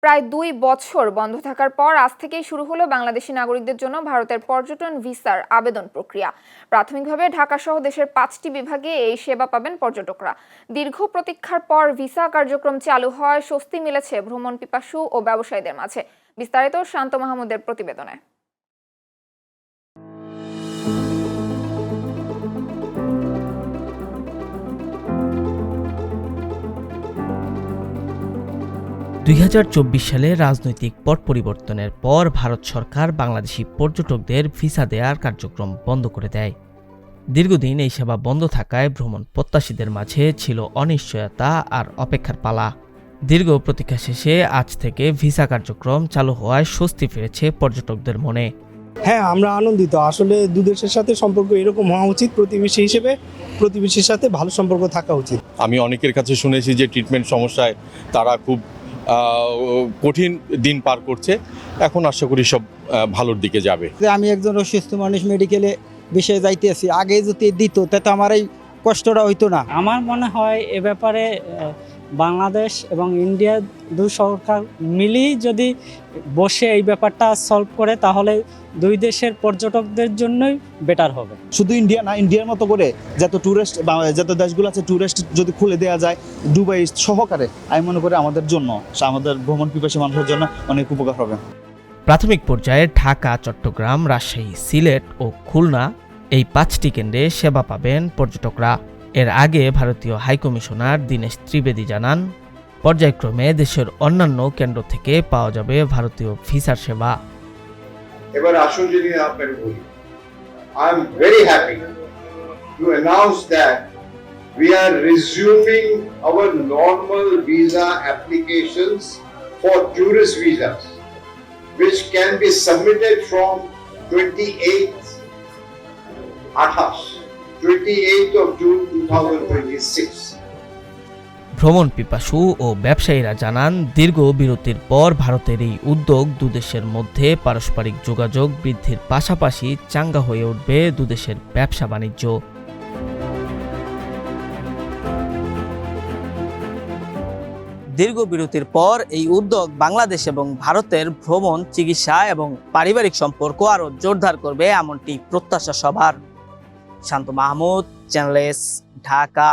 প্রায় ২ বছর বন্ধ থাকার পর আজ থেকেই শুরু হলো বাংলাদেশি নাগরিকদের জন্য ভারতের পর্যটন ভিসার আবেদন প্রক্রিয়া। প্রাথমিকভাবে ঢাকা সহ দেশের ৫টি বিভাগে এই সেবা পাবেন পর্যটকরা। দীর্ঘ প্রতীক্ষার পর ভিসা কার্যক্রম চালু হয় স্বস্তি মিলেছে ভ্রমণ পিপাসু ও ব্যবসায়ীদের মাঝে। বিস্তারিত শান্ত মাহমুদের প্রতিবেদনে। ২০২৪ সালে রাজনৈতিক পট পরিবর্তনের পর ভারত সরকার বাংলাদেশি পর্যটকদের ভিসা দেওয়ার কার্যক্রম বন্ধ করে দেয়। দীর্ঘদিন এই সেবা বন্ধ থাকায় ভ্রমণ প্রত্যাশীদের মাঝে ছিল অনিশ্চয়তা আর অপেক্ষার পালা। দীর্ঘ প্রতীক্ষা শেষে আজ থেকে ভিসা কার্যক্রম চালু হওয়ায় স্বস্তি ফিরেছে পর্যটকদের মনে। হ্যাঁ, আমরা আনন্দিত। আসলে দু দেশের সাথে সম্পর্ক এরকম হওয়া উচিত। প্রতিবেশী হিসেবে প্রতিবেশীর সাথে ভালো সম্পর্ক থাকা উচিত। আমি অনেকের কাছে শুনেছি যে ট্রিটমেন্ট সমস্যায় তারা খুব কঠিন দিন পার করছে। এখন আশা করি সব ভালোর দিকে যাবে। আমি একজন অসুস্থ মানুষ, মেডিকেলে বিষয়ে যাইতেছি, আগে যদি দিত তাতে আমার এই কষ্টটা হইতো না। আমার মনে হয় এ ব্যাপারে বাংলাদেশ এবং ইন্ডিয়া দুই সরকার মিলেই যদি বসে এই ব্যাপারটা সলভ করে তাহলে দুই দেশের পর্যটকদের জন্যই বেটার হবে। শুধু ইন্ডিয়া না, ইন্ডিয়ার মতো করে যত ট্যুরিস্ট বা যত দেশগুলো আছে ট্যুরিস্ট যদি খুলে দেওয়া যায় দুবাই সহকারে, আমি মনে করি আমাদের জন্য, আমাদের ভ্রমণ পিপাসী মানুষের জন্য অনেক উপকার হবে। প্রাথমিক পর্যায়ে ঢাকা, চট্টগ্রাম, রাজশাহী, সিলেট ও খুলনা এই 5টি কেন্দ্রে সেবা পাবেন পর্যটকরা। এর আগে ভারতীয় হাইকমিশনার দীনেশ ত্রিবেদী জানান, পর্যায়ক্রমে দেশের অন্যান্য কেন্দ্র থেকে পাওয়া যাবে ভারতীয় ভিসার সেবা। এবার আসুন যদি আপনাকে বলি, I am very happy to announce that we are resuming our normal visa applications for tourist visas, which can be submitted from 28th of June 2026. ভ্রমণ পিপাসু ও ব্যবসায়ীরা জানান, দীর্ঘ বিরতির পর ভারতের এই উদ্যোগ দুদেশের মধ্যে পারস্পরিক যোগাযোগ বৃদ্ধির পাশাপাশি চাঙ্গা হয়ে উঠবে দুদেশের ব্যবসা বাণিজ্য। দীর্ঘ বিরতির পর এই উদ্যোগ বাংলাদেশ এবং ভারতের ভ্রমণ, চিকিৎসা এবং পারিবারিক সম্পর্ক আরও জোরদার করবে, এমনটি প্রত্যাশা সবার। শান্ত মাহমুদ, চ্যানেল এস, ঢাকা।